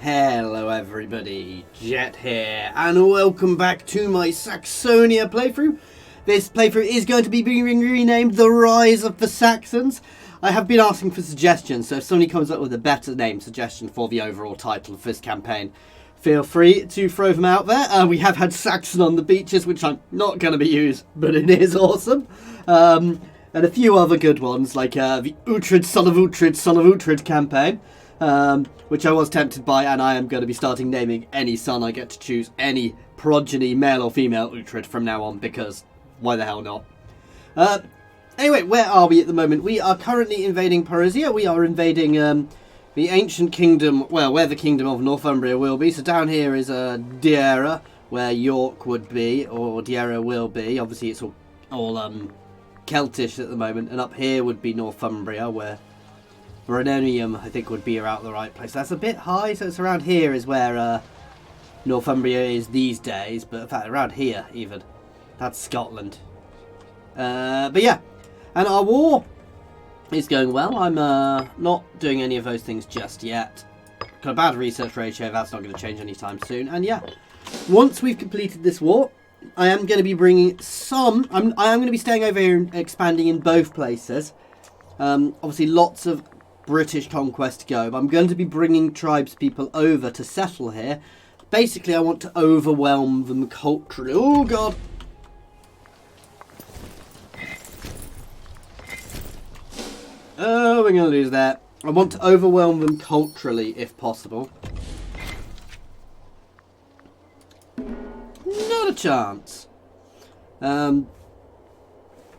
Hello everybody, Jet here, and welcome back to my Saxonia playthrough. This playthrough is going to be being renamed The Rise of the Saxons. I have been asking for suggestions, so if somebody comes up with a better name suggestion for the overall title of this campaign, feel free to throw them out there. We have had Saxon on the Beaches, which I'm not going to be used, but it is awesome. And a few other good ones, like the Uhtred, son of Uhtred campaign. Which I was tempted by, and I am going to be starting naming any son I get to choose any progeny, male or female Uhtred from now on, because why the hell not? Anyway, where are we at the moment? We are currently invading Persia. We are invading the ancient kingdom, well, where the kingdom of Northumbria will be. So down here is Deira, where York would be, or Deira will be. Obviously it's all Celtish at the moment, and up here would be Northumbria, where Brenonium, I think, would be around the right place. That's a bit high, so it's around here is where Northumbria is these days. But in fact, around here, even. That's Scotland. But yeah, and our war is going well. I'm not doing any of those things just yet. Got a bad research ratio, that's not going to change anytime soon. And yeah, once we've completed this war, I am going to be bringing some... I am going to be staying over here and expanding in both places. Obviously, lots of British conquest to go, but I'm going to be bringing tribespeople over to settle here. Basically, I want to overwhelm them culturally. Oh god! Oh, we're going to lose that. I want to overwhelm them culturally, if possible. Not a chance.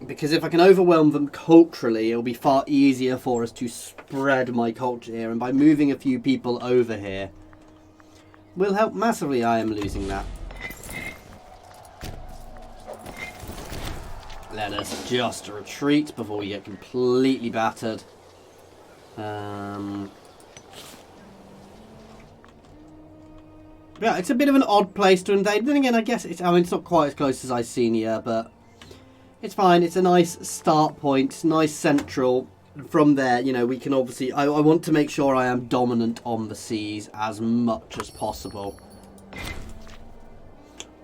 Because if I can overwhelm them culturally, it'll be far easier for us to spread my culture here. And by moving a few people over here, will help massively. I am losing that. Let us just retreat before we get completely battered. Yeah, it's a bit of an odd place to invade. Then again, I guess it's not quite as close as Icenia, but it's fine. It's a nice start point, nice central. From there, you know, we can obviously... I want to make sure I am dominant on the seas as much as possible.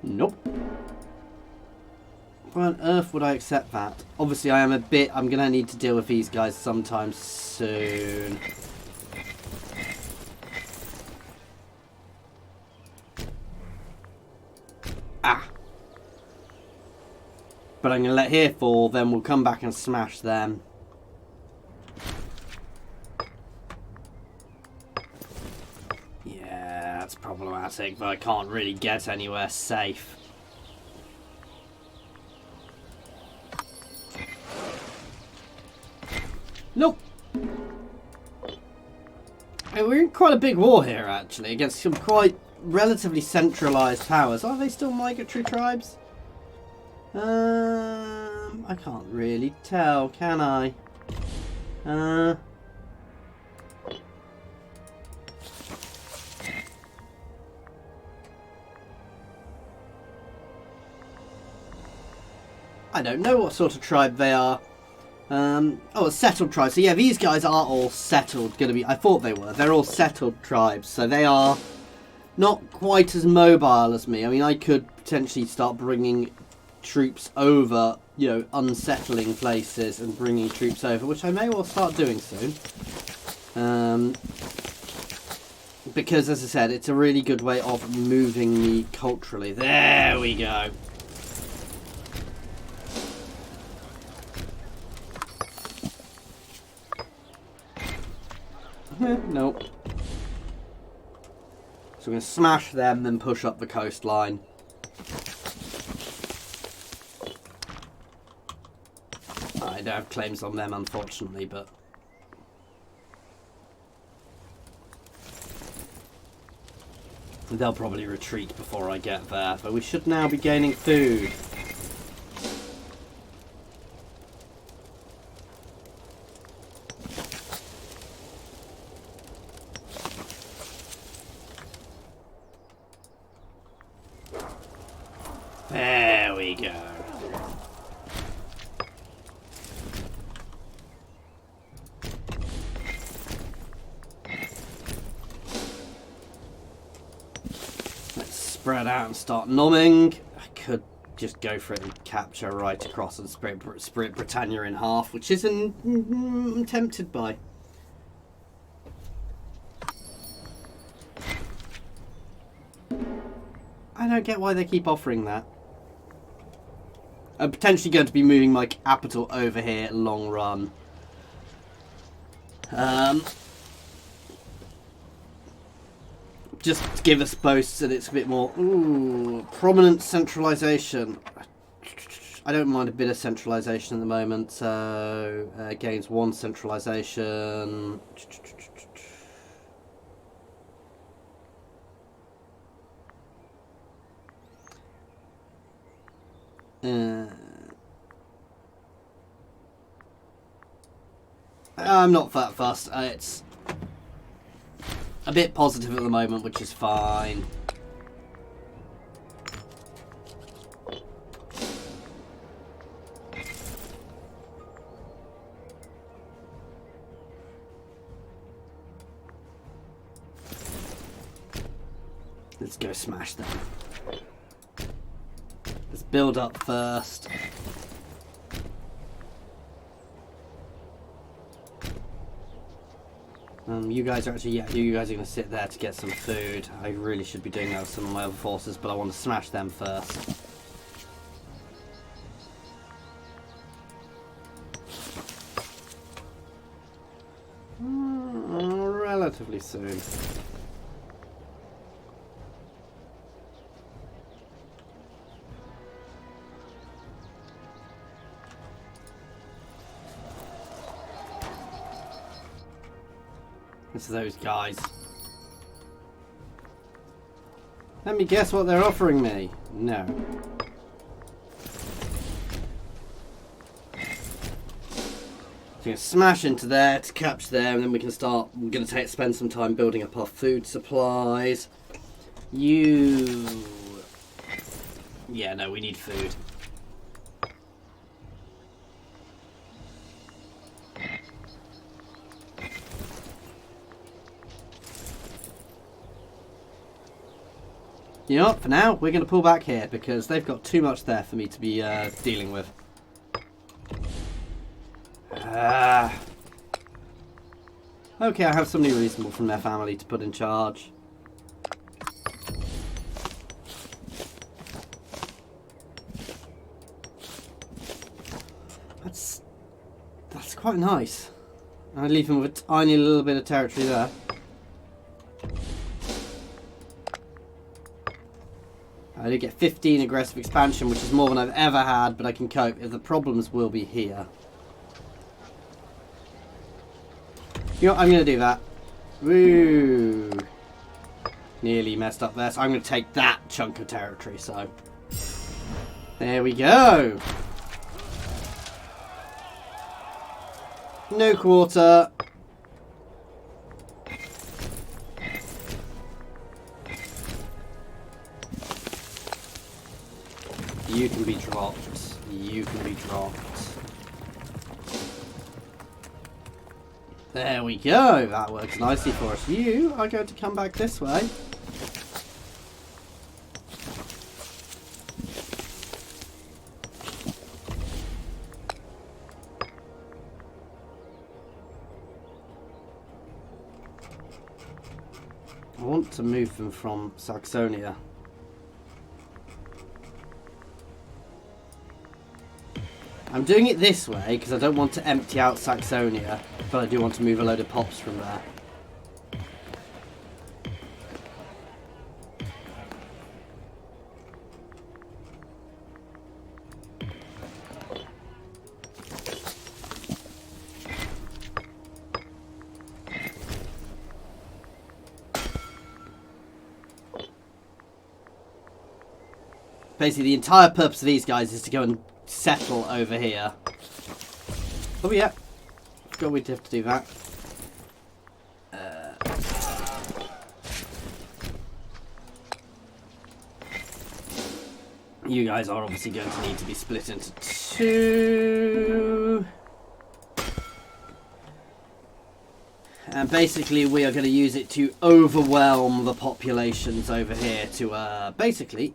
Nope. Why on earth would I accept that? Obviously, I'm going to need to deal with these guys sometime soon. Ah. But I'm going to let here fall, then we'll come back and smash them. Yeah, that's problematic, but I can't really get anywhere safe. Nope. And we're in quite a big war here, actually, against some quite relatively centralised powers. Are they still migratory tribes? I can't really tell, can I? I don't know what sort of tribe they are. Oh, a settled tribe. So yeah, these guys are all settled. I thought they were. They're all settled tribes, so they are not quite as mobile as me. I mean, I could potentially start bringing troops over, you know, unsettling places and bringing troops over, which I may well start doing soon. Because, as I said, it's a really good way of moving me culturally. There we go. Nope. So we're going to smash them, then push up the coastline. I don't have claims on them, unfortunately, but... they'll probably retreat before I get there. But we should now be gaining food. There we go. spread out and start nomming. I could just go for it and capture right across and split Britannia in half, which isn't I'm tempted by. I don't get why they keep offering that. I'm potentially going to be moving my capital over here long run. Just to give us boasts that it's a bit more prominent centralisation. I don't mind a bit of centralisation at the moment, so gains 1 centralisation. I'm not that fussed. It's a bit positive at the moment, which is fine. Let's go smash them. Let's build up first. You guys are actually, you guys are going to sit there to get some food. I really should be doing that with some of my other forces, but I want to smash them first. Relatively soon. It's those guys. Let me guess what they're offering me. No. So we're going to smash into there to capture there, and then we can start. We're going to spend some time building up our food supplies. Yeah, no, we need food. You know what, for now, we're going to pull back here because they've got too much there for me to be dealing with. Okay, I have somebody reasonable from their family to put in charge. That's quite nice. I leave him with a tiny little bit of territory there. I do get 15 aggressive expansion, which is more than I've ever had, but I can cope. If the problems will be here. You know what, I'm going to do that. Woo! Nearly messed up there, so I'm going to take that chunk of territory, so. There we go! No quarter. You can be dropped. You can be dropped. There we go. That works nicely for us. You are going to come back this way. I want to move them from Saxonia. I'm doing it this way because I don't want to empty out Saxonia, but I do want to move a load of pops from there. Basically, the entire purpose of these guys is to go and settle over here. Oh yeah, forgot we'd have to do that. You guys are obviously going to need to be split into two. And basically we are going to use it to overwhelm the populations over here to basically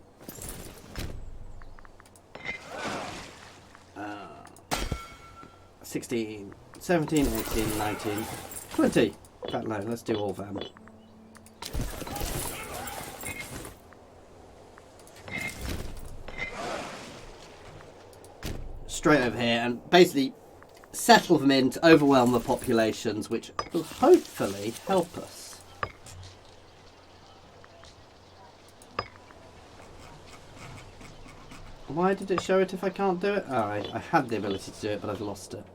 16, 17, 18, 19, 20. In fact, no, let's do all of them. Straight over here and basically settle them in to overwhelm the populations, which will hopefully help us. Why did it show it if I can't do it? Oh, I had the ability to do it, but I've lost it.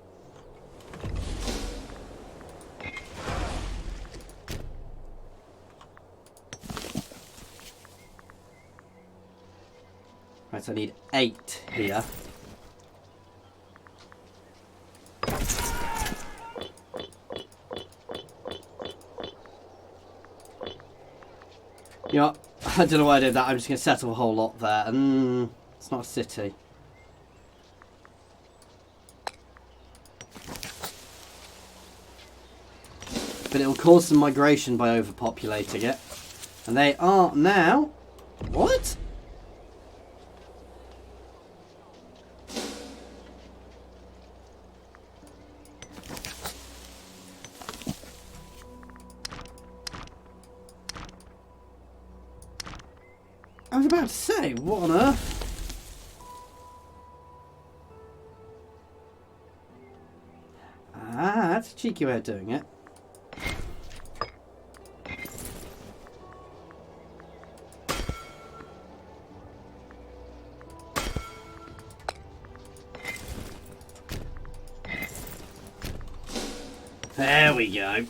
Right, so I need 8 here. You know what? I don't know why I did that. I'm just going to settle a whole lot there. It's not a city. But it'll cause some migration by overpopulating it. And they are now... What? I was about to say, what on earth? Ah, that's a cheeky way of doing it. There we go.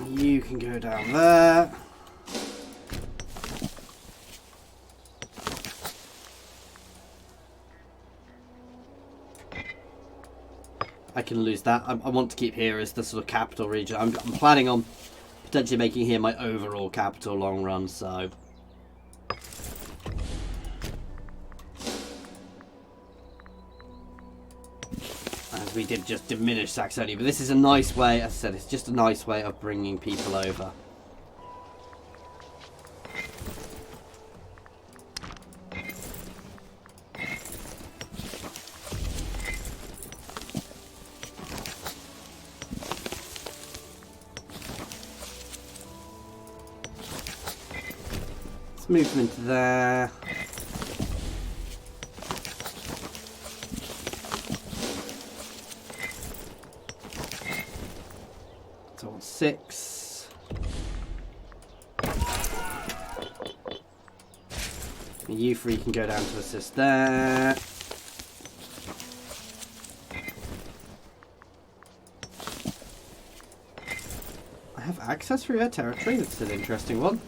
You can go down there. I can lose that. I want to keep here as the sort of capital region. I'm planning on potentially making here my overall capital long run, so... As we did just diminish Saxonia, but this is a nice way, as I said, it's just a nice way of bringing people over. Let's move them into there. So on 6. And you 3 can go down to assist there. I have access through their territory. That's an interesting one.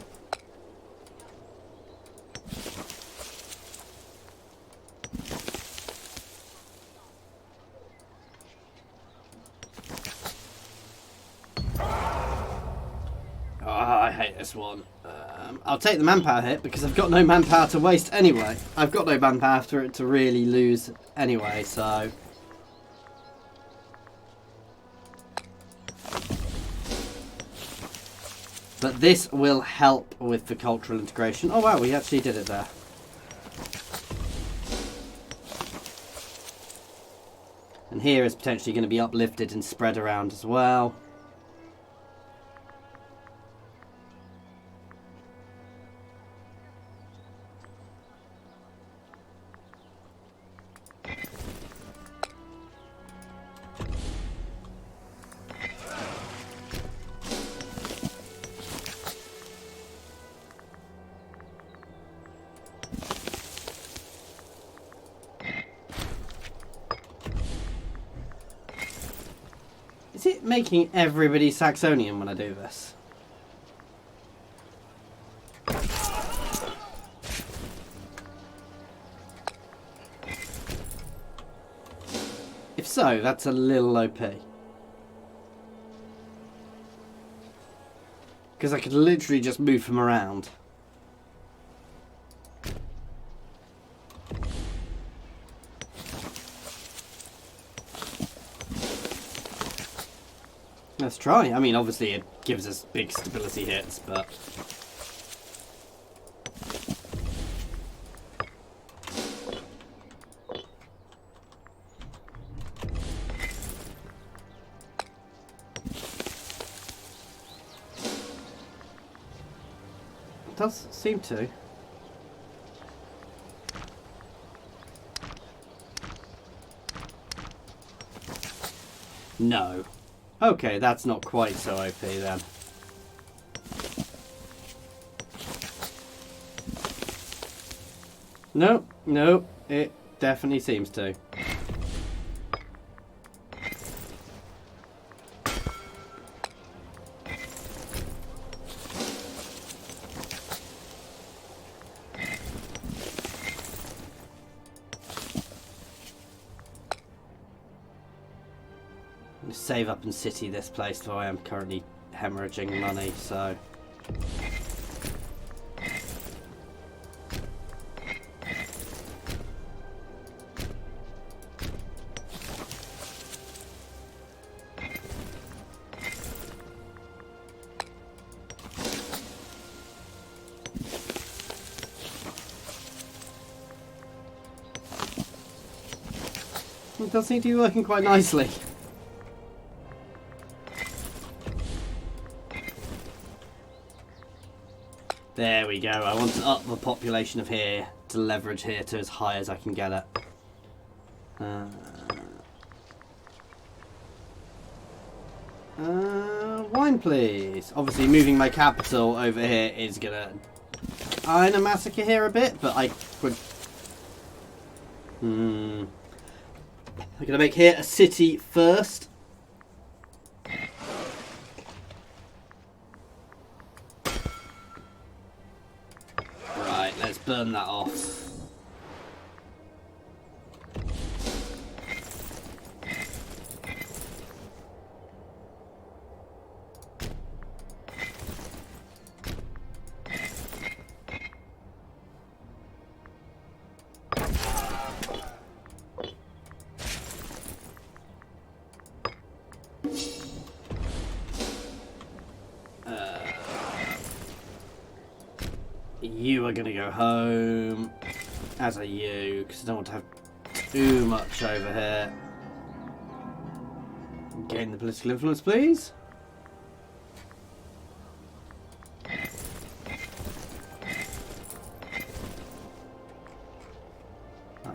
One. I'll take the manpower hit because I've got no manpower to waste anyway. I've got no manpower for it to really lose anyway, so... But this will help with the cultural integration. Oh wow, we actually did it there. And here is potentially going to be uplifted and spread around as well. Is it making everybody Saxonian when I do this? If so, that's a little OP. Because I could literally just move them around. Let's try. I mean, obviously it gives us big stability hits, but... It does seem to. No. Okay, that's not quite so OP then. Nope, nope, it definitely seems to. Save up and city this place, though I am currently hemorrhaging money, so... It does seem to be working quite nicely. There we go. I want to up the population of here to leverage here to as high as I can get it. Wine, please. Obviously, moving my capital over here is gonna kind of massacre here a bit, but I would. I'm gonna make here a city first. Let's burn that off. You are going to go home, as are you, because I don't want to have too much over here. Gain the political influence, please.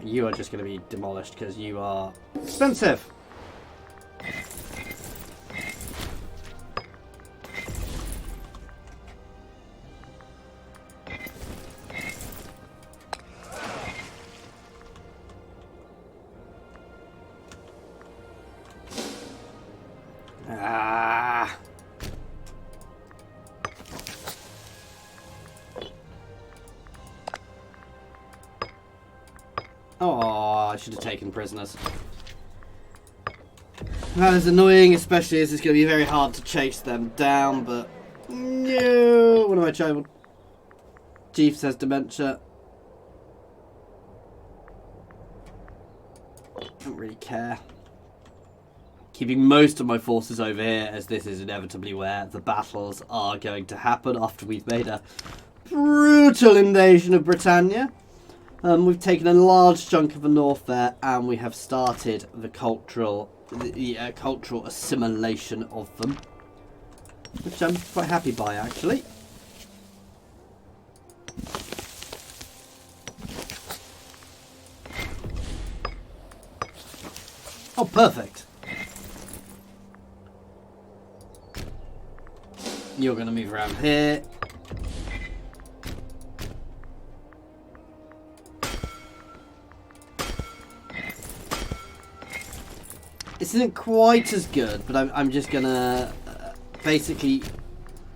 You are just going to be demolished because you are expensive. Oh, I should have taken prisoners. That is annoying, especially as it's going to be very hard to chase them down, but... No! What am I trying? Chief says dementia. Don't really care. Keeping most of my forces over here, as this is inevitably where the battles are going to happen after we've made a brutal invasion of Britannia. We've taken a large chunk of the north there, and we have started the cultural assimilation of them, which I'm quite happy by, actually. Oh, perfect. You're going to move around here. This isn't quite as good, but I'm just going to basically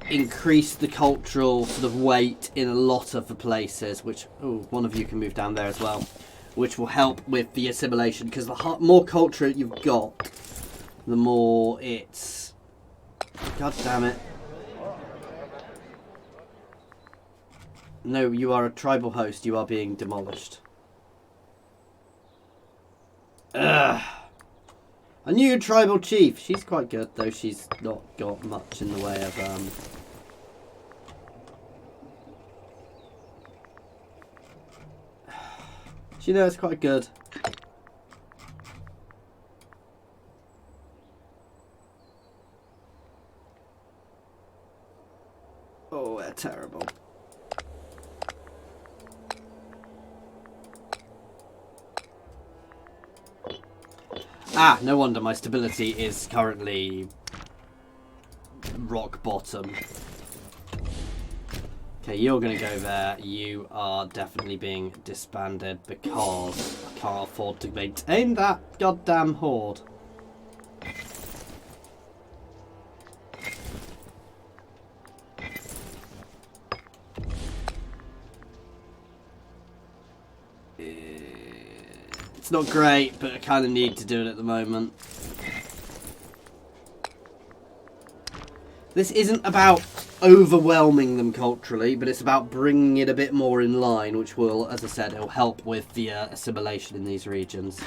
increase the cultural sort of weight in a lot of the places, which, oh, one of you can move down there as well, which will help with the assimilation, because the more culture you've got, the more it's... God damn it. No, you are a tribal host. You are being demolished. Ugh. A new tribal chief. She's quite good, though she's not got much in the way of... She knows quite good. Oh, they're terrible. Ah, no wonder my stability is currently rock bottom. Okay, you're going to go there. You are definitely being disbanded because I can't afford to maintain that goddamn horde. It's not great, but I kind of need to do it at the moment. This isn't about overwhelming them culturally, but it's about bringing it a bit more in line, which will, as I said, it will help with the assimilation in these regions.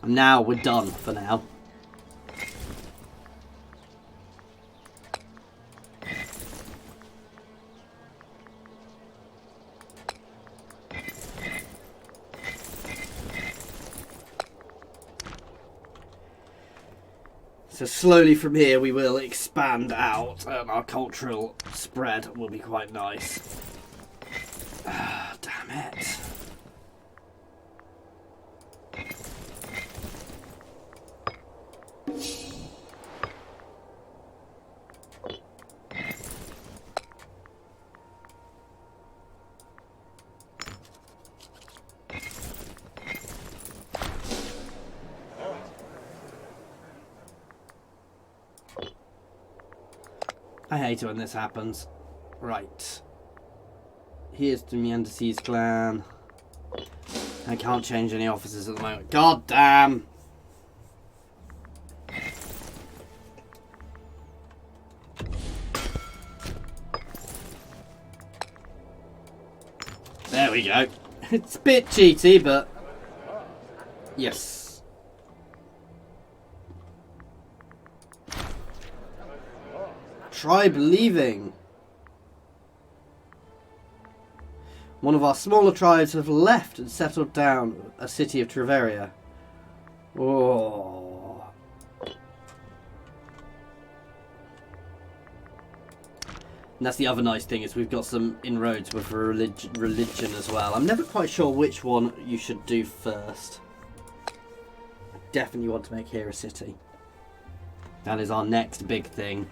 And now we're done for now. So slowly from here we will expand out and our cultural spread will be quite nice. Ah, damn it. I hate it when this happens. Right. Here's the Meanderses clan. I can't change any officers at the moment. God damn! There we go. It's a bit cheaty, but... Yes. Tribe leaving. One of our smaller tribes have left and settled down a city of Treveria. Oh. And that's the other nice thing, is we've got some inroads with religion as well. I'm never quite sure which one you should do first. I definitely want to make here a city. That is our next big thing.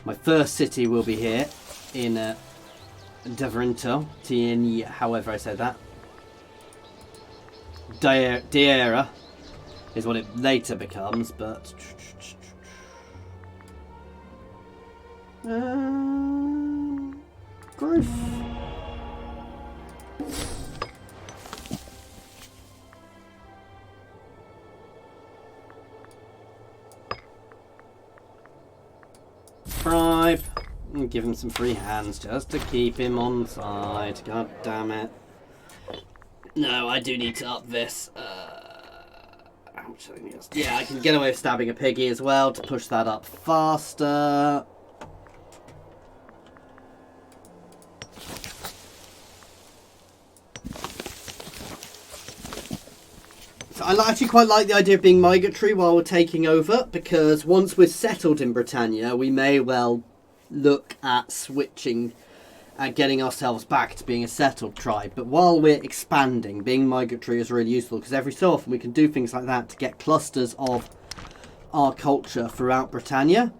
My first city will be here in Deverinto, however I said that. Diera is what it later becomes, but... Growth. Bribe. And give him some free hands just to keep him on side. God damn it. No, I do need to up this. Yeah, I can get away with stabbing a piggy as well to push that up faster. So I actually quite like the idea of being migratory while we're taking over, because once we're settled in Britannia, we may well look at switching and getting ourselves back to being a settled tribe. But while we're expanding, being migratory is really useful, because every so often we can do things like that to get clusters of our culture throughout Britannia,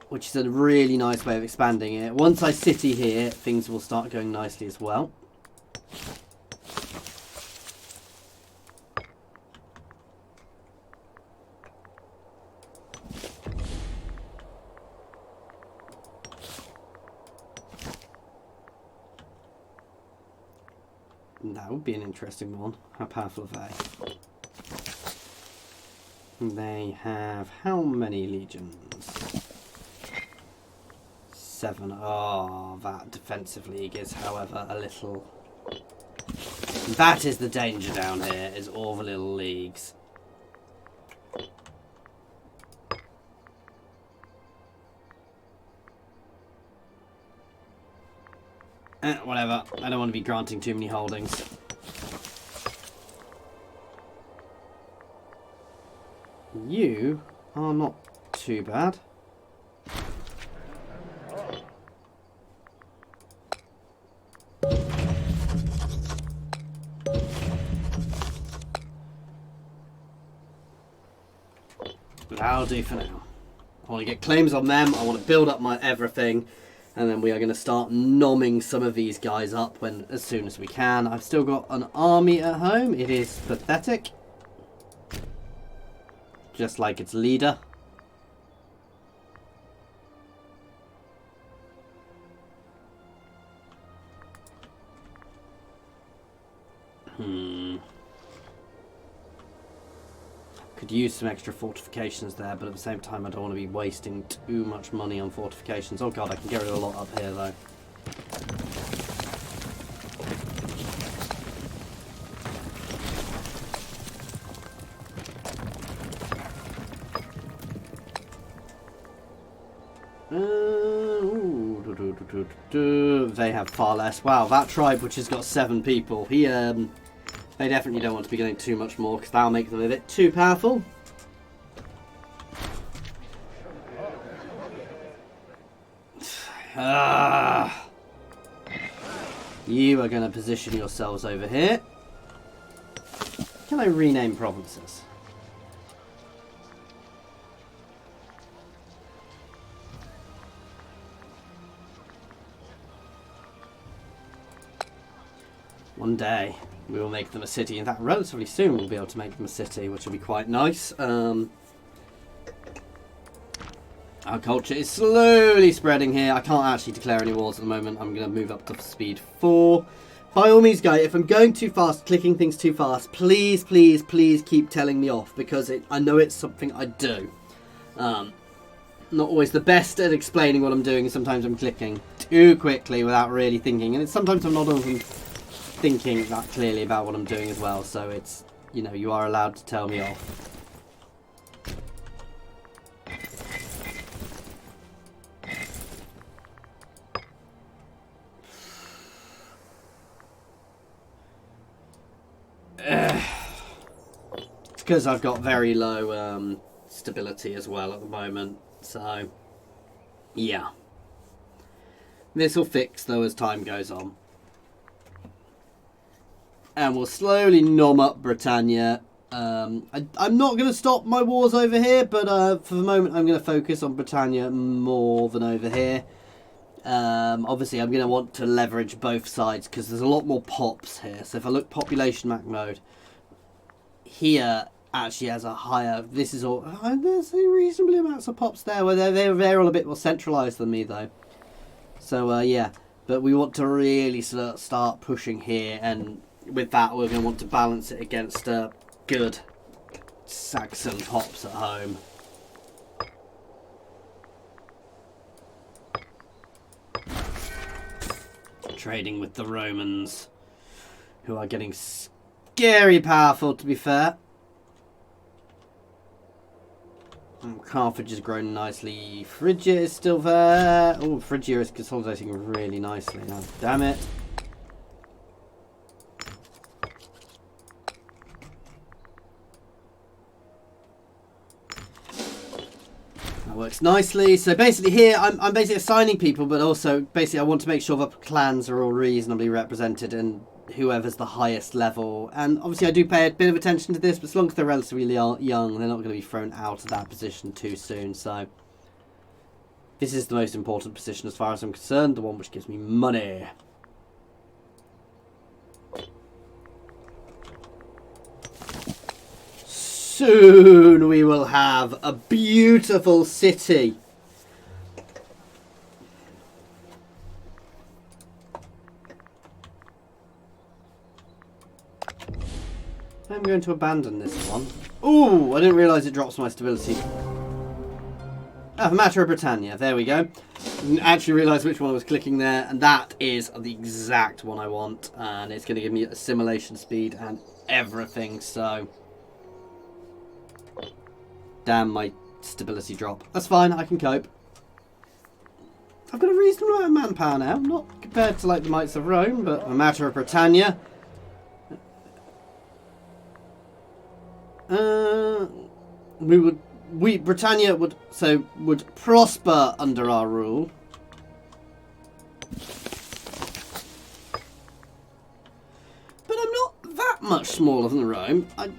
which is a really nice way of expanding it. Once I city here, things will start going nicely as well. That would be an interesting one. How powerful are they? They have how many legions? 7. Oh, that defensive league is, however, a little... That is the danger down here, is all the little leagues. Whatever. I don't want to be granting too many holdings. You are not too bad. That'll do for now. I want to get claims on them. I want to build up my everything. And then we are going to start nomming some of these guys up as soon as we can. I've still got an army at home. It is pathetic. Just like its leader. Could use some extra fortifications there, but at the same time I don't want to be wasting too much money on fortifications. Oh god, I can get rid of a lot up here though. They have far less. Wow, that tribe which has got 7 people, they definitely don't want to be getting too much more because that'll make them a bit too powerful. You are going to position yourselves over here. Can I rename provinces? One day we will make them a city. In fact, relatively soon we'll be able to make them a city, which will be quite nice. Our culture is slowly spreading here. I can't actually declare any wars at the moment. I'm going to move up to speed 4. By all means, guys, if I'm going too fast, clicking things too fast, please, please, please keep telling me off, because I know it's something I do. Not always the best at explaining what I'm doing, and sometimes I'm clicking too quickly without really thinking, and sometimes I'm not even thinking that clearly about what I'm doing as well, so it's, you know, you are allowed to tell me off. It's because I've got very low stability as well at the moment, so yeah. This will fix though as time goes on. And we'll slowly nom up Britannia. I'm not going to stop my wars over here, but for the moment I'm going to focus on Britannia more than over here. Obviously I'm going to want to leverage both sides because there's a lot more pops here. So if I look population map mode, here actually has a higher, this is all, there's reasonably amounts of pops there, where they're all a bit more centralised than me though. So yeah, but we want to really start pushing here, and with that we're going to want to balance it against good Saxon pops at home. Trading with the Romans, who are getting scary powerful, to be fair. Carthage has grown nicely. Phrygia is still there. Oh, Phrygia is consolidating really nicely now. Damn it. That works nicely. So basically here, I'm basically assigning people, but also basically I want to make sure the clans are all reasonably represented and whoever's the highest level. And obviously I do pay a bit of attention to this, but as long as they're relatively young, they're not going to be thrown out of that position too soon. So this is the most important position as far as I'm concerned, the one which gives me money. Soon we will have a beautiful city. I'm going to abandon this one. Ooh, I didn't realise it drops my stability. a matter of Britannia. There we go. Didn't actually realise which one I was clicking there, and that is the exact one I want, and it's going to give me assimilation speed and everything. So, damn, my stability drop. That's fine. I can cope. I've got a reasonable amount of manpower now, not compared to like the Knights of Rome, but a matter of Britannia. Britannia would prosper under our rule. But I'm not that much smaller than Rome. I'm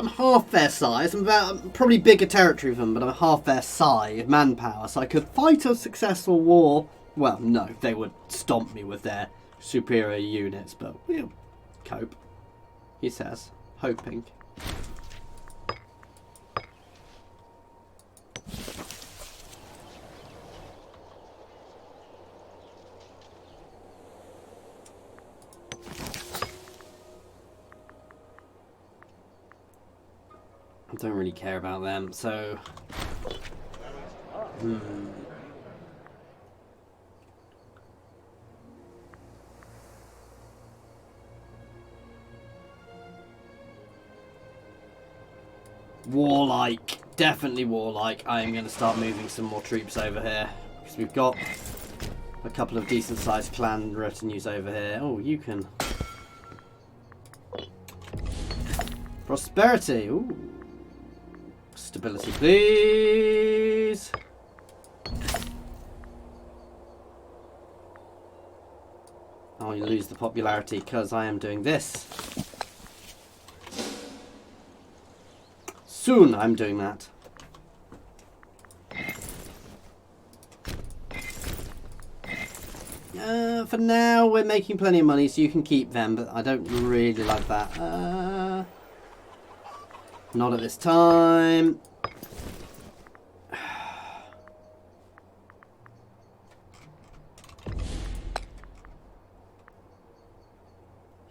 half their size. I'm probably bigger territory than them, but I'm half their size, manpower, so I could fight a successful war. Well, no, they would stomp me with their superior units, but we'll cope, he says, hoping. I don't really care about them, so... Warlike. Definitely warlike. I am going to start moving some more troops over here. Because we've got a couple of decent sized clan retinues over here. Oh, you can... Prosperity. Ooh. Stability, please. Oh, you lose the popularity because I am doing this. Soon I'm doing that. For now, we're making plenty of money, so you can keep them, but I don't really like that. Not at this time.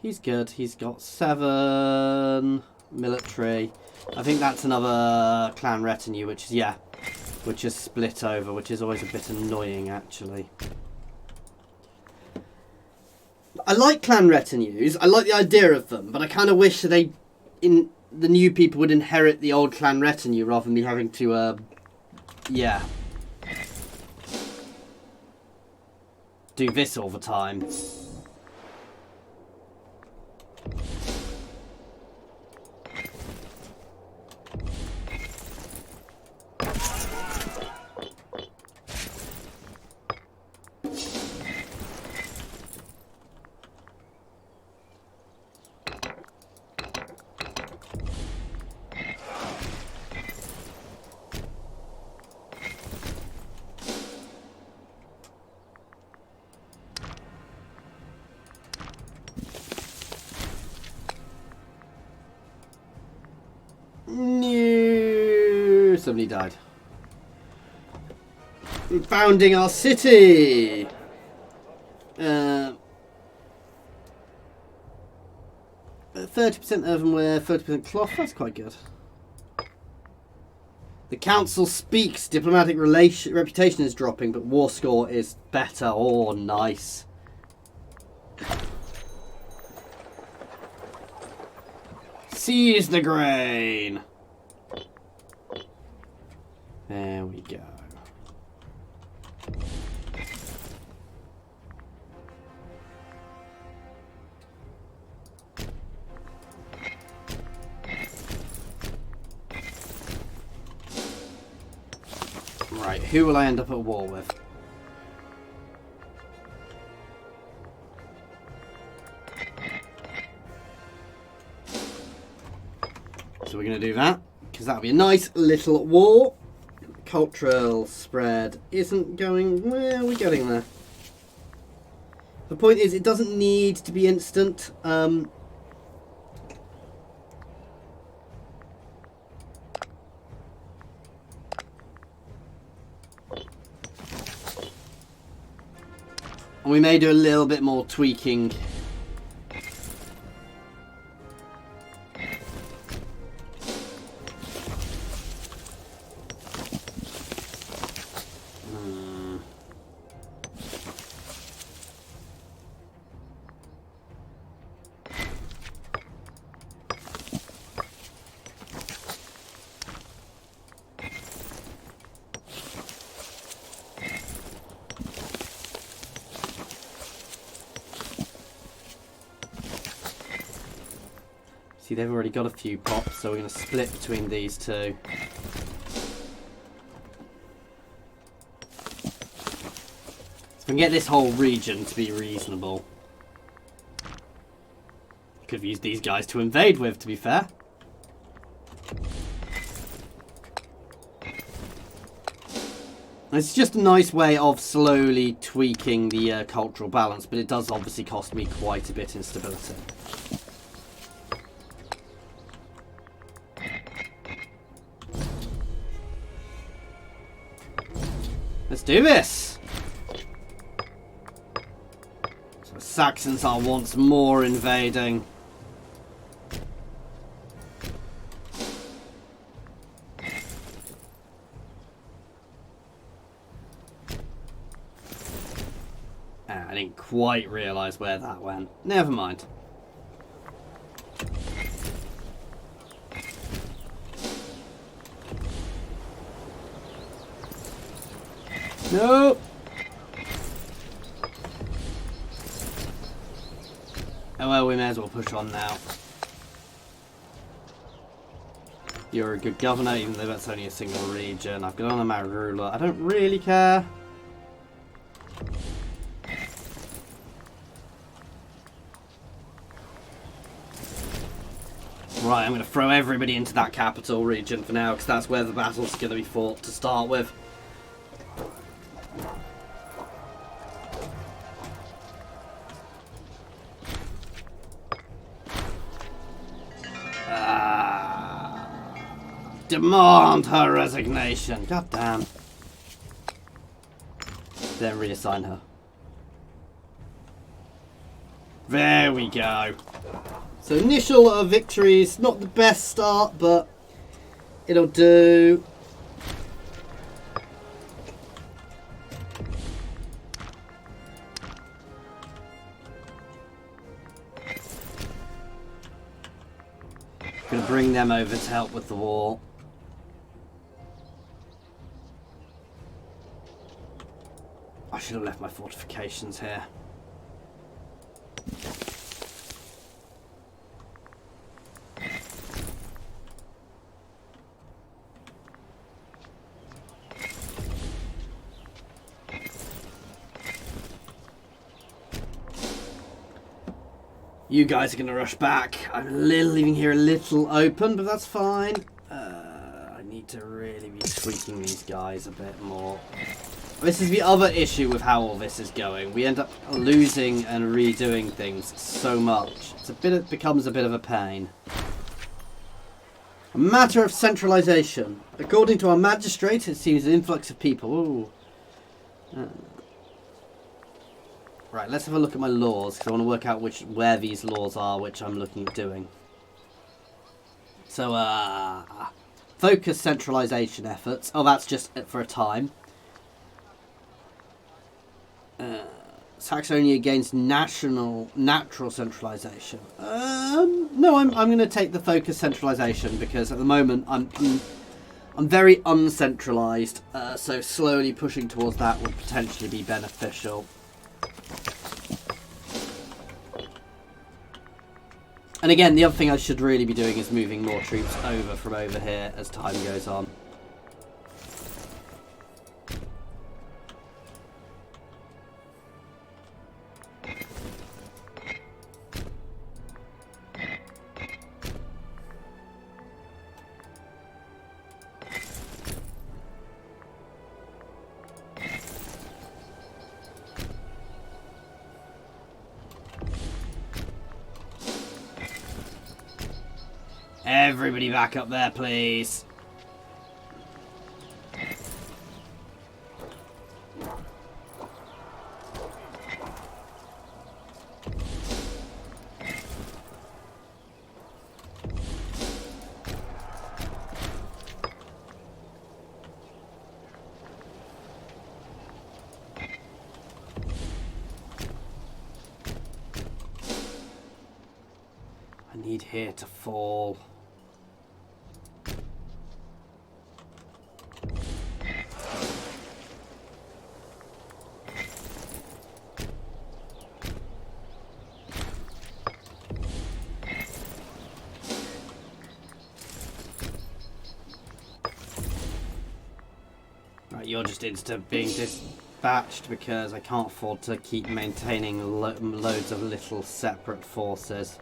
He's good. He's got 7 military. I think that's another clan retinue, which is split over, which is always a bit annoying, actually. I like clan retinues. I like the idea of them, but I kind of wish the new people would inherit the old clan retinue rather than me having to, do this all the time. No, somebody died. Founding our city. 30% earthenware, 30% cloth. That's quite good. The council speaks. Diplomatic reputation is dropping, but war score is better. Oh, nice. Seize the grain. There we go. Right, who will I end up at war with? So we're going to do that, because that'll be a nice little war. Cultural spread isn't going... Well, we're getting there. The point is, it doesn't need to be instant. We may do a little bit more tweaking. See, they've already got a few pops, so we're going to split between these two. So we can get this whole region to be reasonable. Could have used these guys to invade with, to be fair. It's just a nice way of slowly tweaking the cultural balance, but it does obviously cost me quite a bit in stability. Let's do this! So the Saxons are once more invading. I didn't quite realise where that went. Never mind. Nope. Oh well, we may as well push on now. You're a good governor, even though that's only a single region. I've got on a mad ruler. I don't really care. Right, I'm going to throw everybody into that capital region for now, because that's where the battle's going to be fought to start with. Demand her resignation. God damn. Then reassign her. There we go. So initial victories, not the best start, but it'll do. Gonna bring them over to help with the war. I should have left my fortifications here. You guys are going to rush back. I'm leaving here a little open, but that's fine. I need to really be tweaking these guys a bit more. This is the other issue with how all this is going. We end up losing and redoing things so much. It becomes a bit of a pain. A matter of centralisation. According to our magistrate, it seems an influx of people. Right, let's have a look at my laws, because I want to work out where these laws are, which I'm looking at doing. So, focus centralisation efforts. Oh, that's just for a time. Saxonia gains natural centralisation. No, I'm going to take the focus centralisation, because at the moment I'm very uncentralised. So slowly pushing towards that would potentially be beneficial. And again, the other thing I should really be doing is moving more troops over from over here as time goes on. Everybody back up there, please. I need here to fall. Right, you're just being dispatched because I can't afford to keep maintaining loads of little separate forces.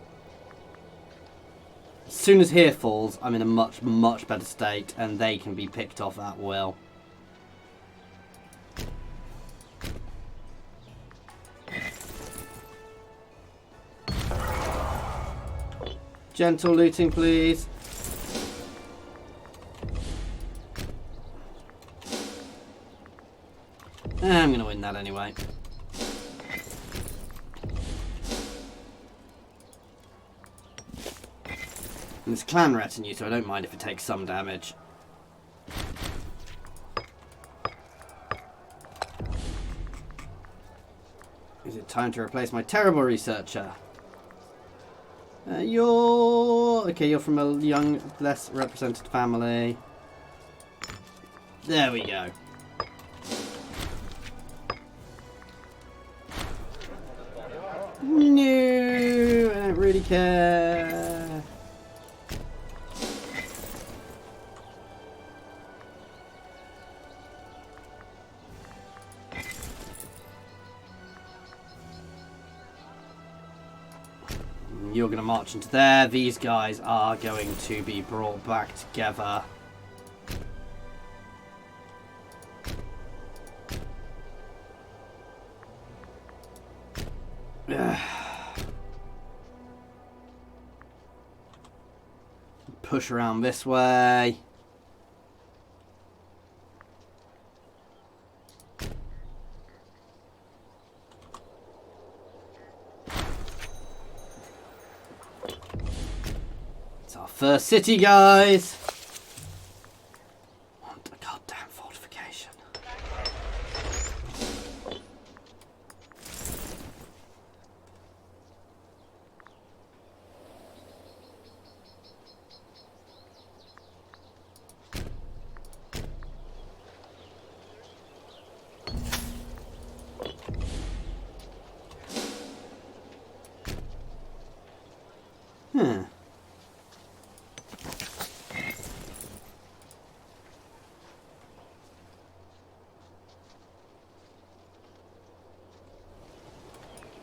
As soon as here falls, I'm in a much, much better state, and they can be picked off at will. Gentle looting, please. I'm going to win that anyway. And it's clan retinue, so I don't mind if it takes some damage. Is it time to replace my terrible researcher? You're from a young, less represented family. There we go. No, I don't really care. You're going to march into there. These guys are going to be brought back together. Push around this way. It's our first city, guys. Want a goddamn fortification.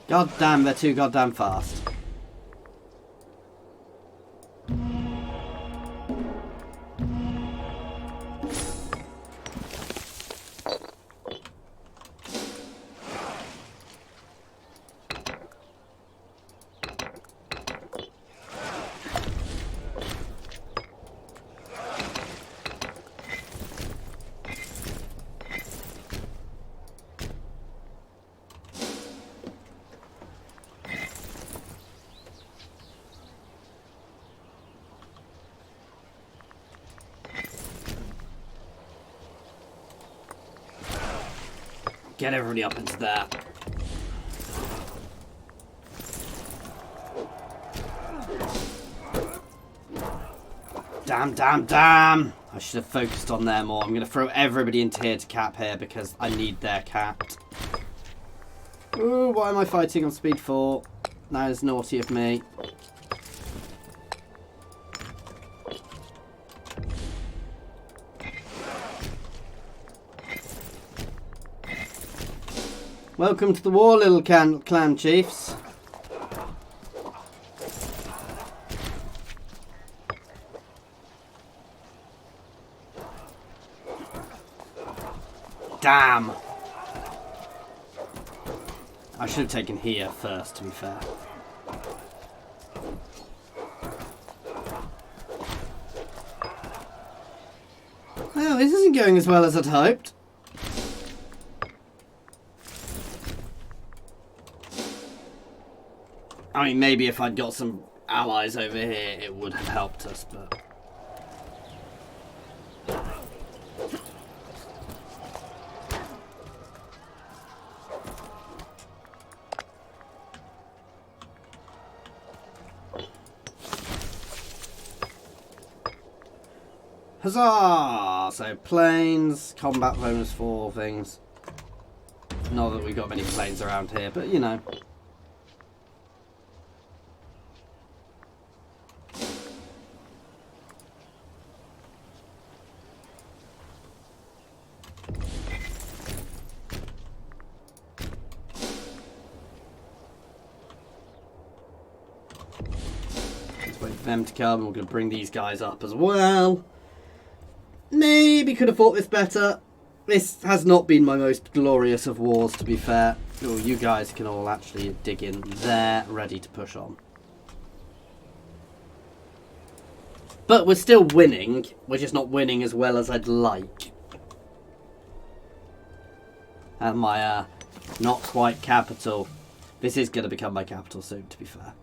God damn, they're too goddamn fast. Get everybody up into there. Damn, damn, damn! I should have focused on there more. I'm going to throw everybody into here to cap here because I need their capped. Ooh, why am I fighting on speed 4? That is naughty of me. Welcome to the war, little clan chiefs. Damn. I should have taken here first, to be fair. Well, this isn't going as well as I'd hoped. I mean, maybe if I'd got some allies over here, it would have helped us, but... Huzzah! So, planes, combat bonus 4 things. Not that we've got many planes around here, but you know. for them to come. We're going to bring these guys up as well. Maybe could have fought this better. This has not been my most glorious of wars, to be fair. Oh, you guys can all actually dig in there, ready to push on. But we're still winning. We're just not winning as well as I'd like. And my not quite capital. This is going to become my capital soon, to be fair.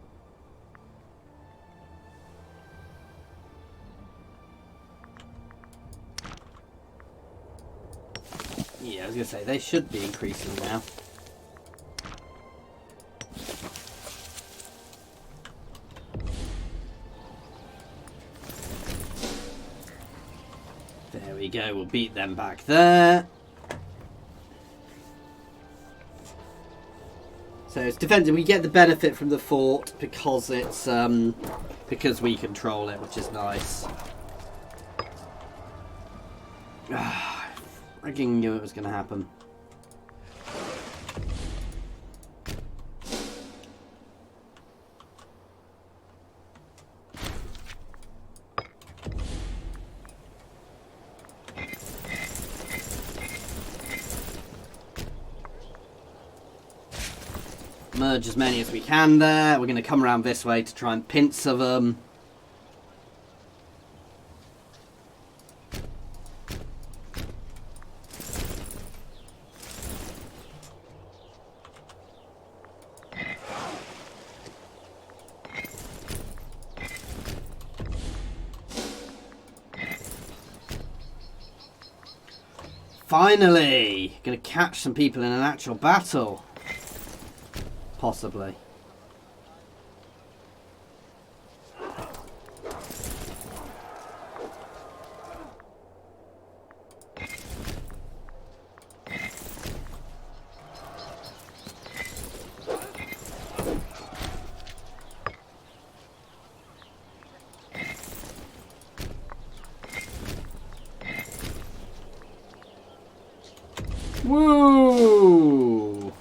Yeah, I was going to say, they should be increasing now. There we go, we'll beat them back there. So it's defensive. We get the benefit from the fort because it's because we control it, which is nice. I freaking knew it was going to happen. Merge as many as we can there. We're going to come around this way to try and pincer them. Finally! Going to catch some people in an actual battle. Possibly. Woo!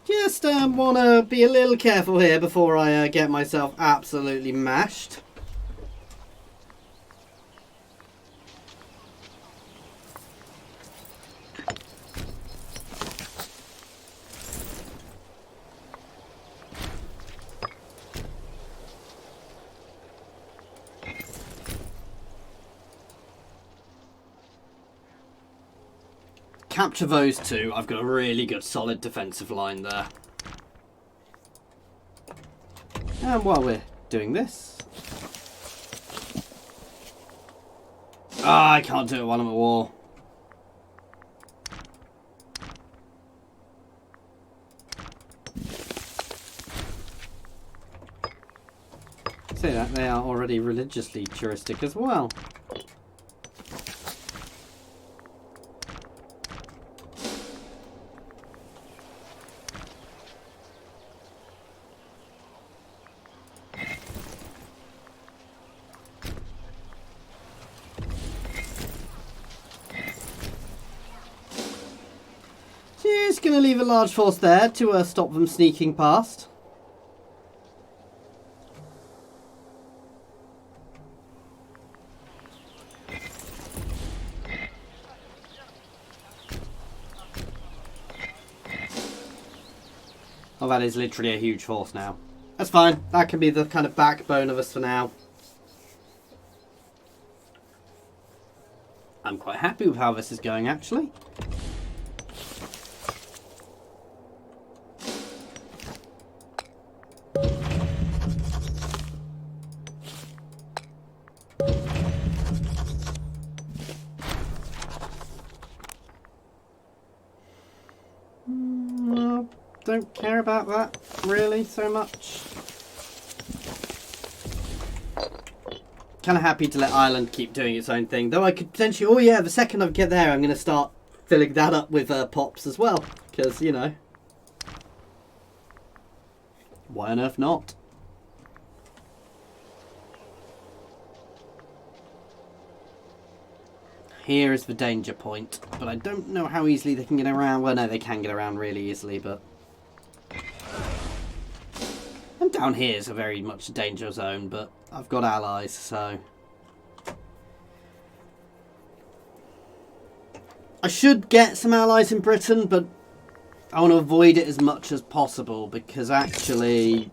Just want to be a little careful here before I get myself absolutely mashed. Capture those two. I've got a really good solid defensive line there. And while we're doing this... I can't do it while I'm at war. Say that, they are already religiously touristic as well. Just going to leave a large force there to stop them sneaking past. Oh, that is literally a huge force now. That's fine. That can be the kind of backbone of us for now. I'm quite happy with how this is going, actually. Don't care about that really so much. Kind of happy to let Ireland keep doing its own thing, though I could potentially, oh yeah, the second I get there I'm going to start filling that up with pops as well, because, you know, why on earth not? Here is the danger point, but I don't know how easily they can get around. Well, no, they can get around really easily, but Down here is a very much a danger zone, but I've got allies, so... I should get some allies in Britain, but I want to avoid it as much as possible, because actually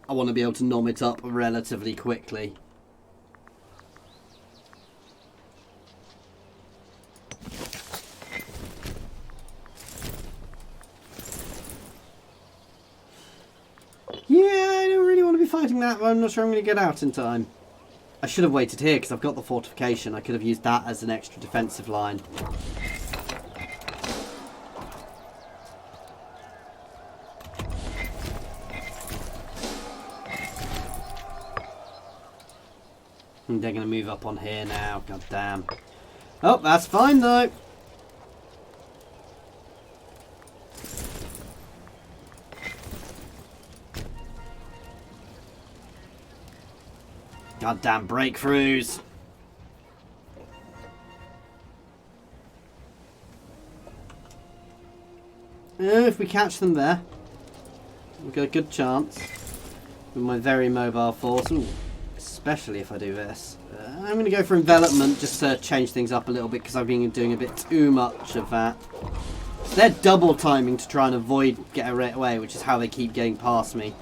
I want to be able to nom it up relatively quickly. Yeah, I don't really want to be fighting that, but I'm not sure I'm going to get out in time. I should have waited here because I've got the fortification. I could have used that as an extra defensive line. And they're going to move up on here now. God damn. Oh, that's fine though. Goddamn breakthroughs. If we catch them there, we've got a good chance with my very mobile force. Ooh, especially if I do this. I'm going to go for envelopment just to change things up a little bit because I've been doing a bit too much of that. They're double timing to try and avoid get away, which is how they keep getting past me.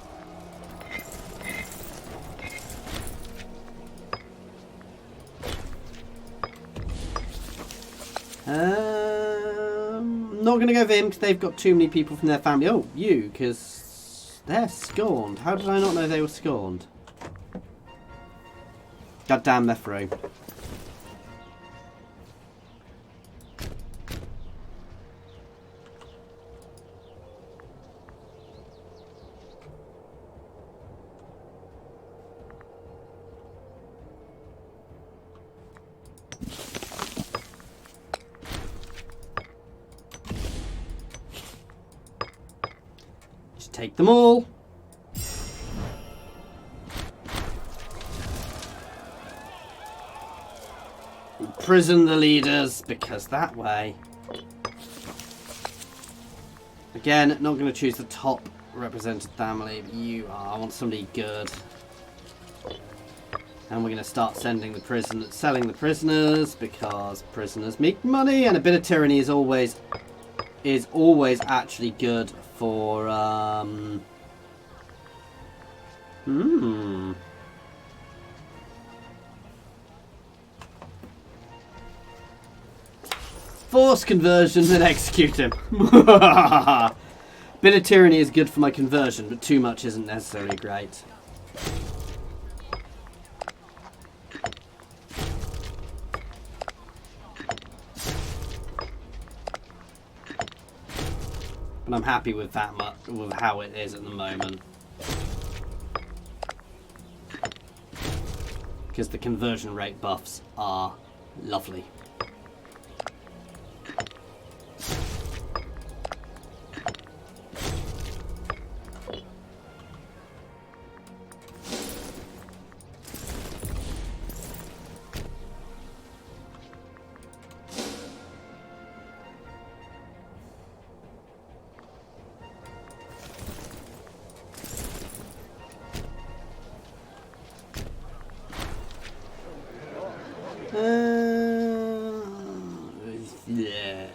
Not going to go for him because they've got too many people from their family. Oh, you, because they're scorned. How did I not know they were scorned? God damn, they're through. Take them all. Imprison the leaders, because that way... Again, not going to choose the top represented family, but you are. I want somebody good. And we're going to start sending the selling the prisoners, because prisoners make money, and a bit of tyranny is always actually good for force conversion and execute him. Bit of tyranny is good for my conversion, but too much isn't necessarily great. But I'm happy with that much, with how it is at the moment. Because the conversion rate buffs are lovely. Yeah,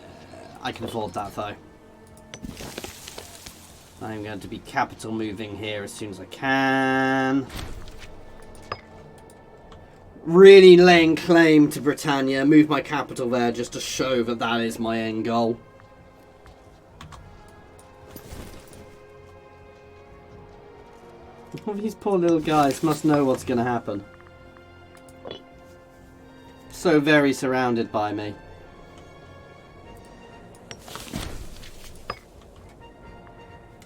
I can afford that though. I'm going to be capital moving here as soon as I can. Really laying claim to Britannia. Move my capital there just to show that that is my end goal. All these poor little guys must know what's going to happen. So very surrounded by me.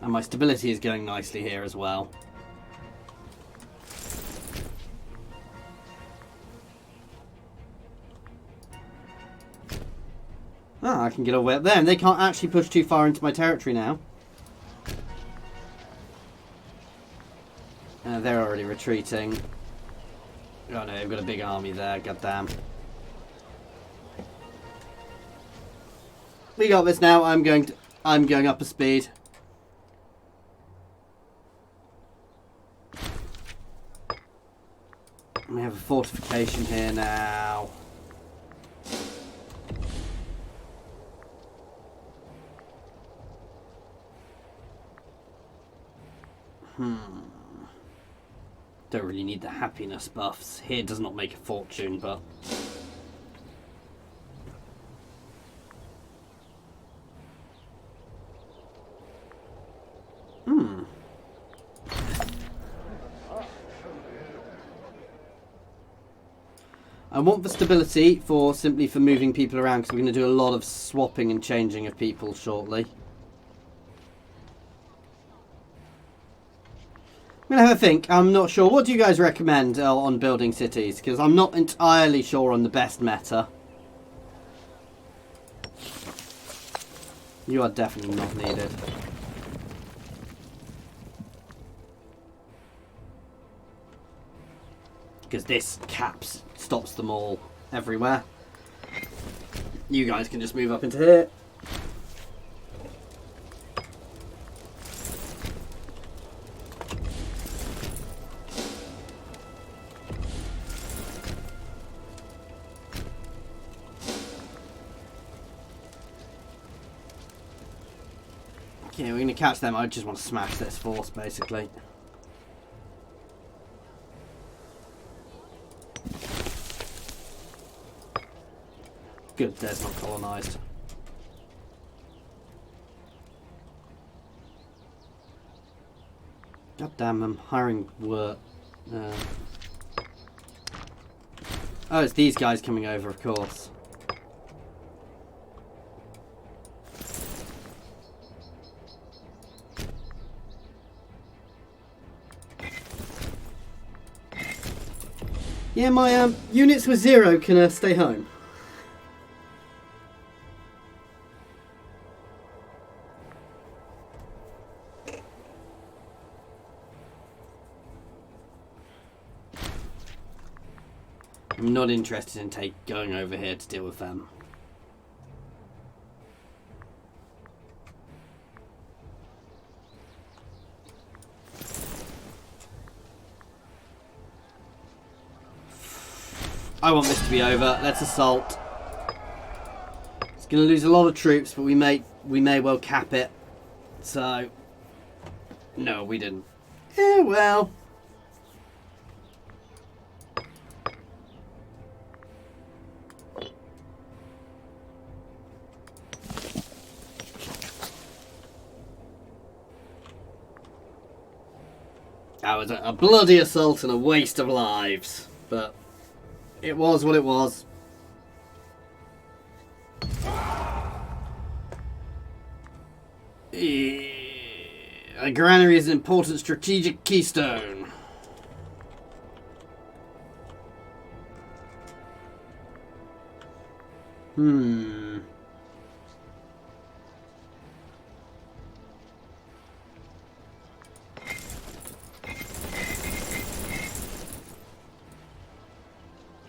And my stability is going nicely here as well. Ah, I can get all the way up there, and they can't actually push too far into my territory now. They're already retreating. Oh no, they've got a big army there, goddamn. We got this now. I'm going up a speed. We have a fortification here now. Don't really need the happiness buffs. Here does not make a fortune, but... I want the stability simply for moving people around, because we're going to do a lot of swapping and changing of people shortly. I'm going to have a think. I'm not sure. What do you guys recommend on building cities? Because I'm not entirely sure on the best meta. You are definitely not needed. Because this stops them all everywhere. You guys can just move up into here. Okay, we're going to catch them. I just want to smash this force, basically. Good, there's not colonised. God damn, I'm hiring work. Oh, it's these guys coming over, of course. Yeah, my units with 0 can stay home. I'm not interested in going over here to deal with them. I want this to be over. Let's assault. It's going to lose a lot of troops, but we may well cap it. So, no, we didn't. Yeah, well. That was a bloody assault and a waste of lives, but it was what it was. A granary is an important strategic keystone.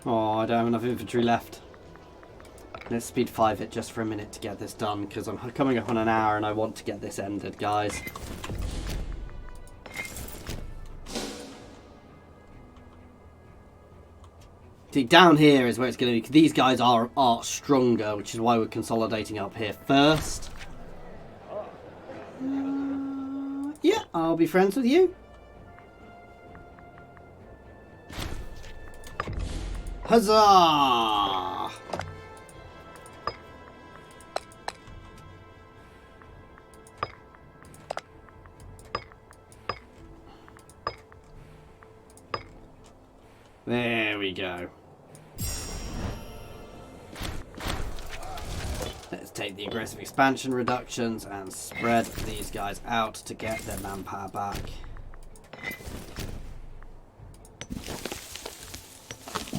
Oh, I don't have enough infantry left. Let's speed 5 it just for a minute to get this done, because I'm coming up on an hour and I want to get this ended, guys. See, down here is where it's going to be. These guys are stronger, which is why we're consolidating up here first. Yeah, I'll be friends with you. Huzzah! There we go. Let's take the aggressive expansion reductions and spread these guys out to get their manpower back.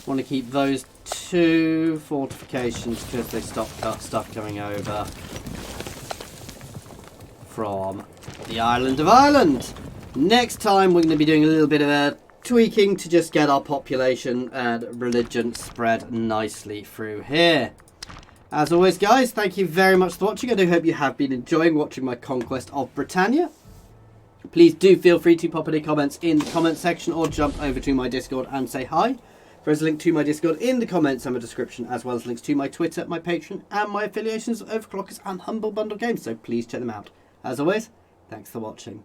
Want to keep those 2 fortifications because they stop stuff coming over from the island of Ireland. Next time we're going to be doing a little bit of a tweaking to just get our population and religion spread nicely through here. As always, guys, thank you very much for watching. I do hope you have been enjoying watching my conquest of Britannia. Please do feel free to pop any comments in the comment section or jump over to my Discord and say hi. There's a link to my Discord in the comments and the description, as well as links to my Twitter, my Patreon, and my affiliations with Overclockers and Humble Bundle Games, so please check them out. As always, thanks for watching.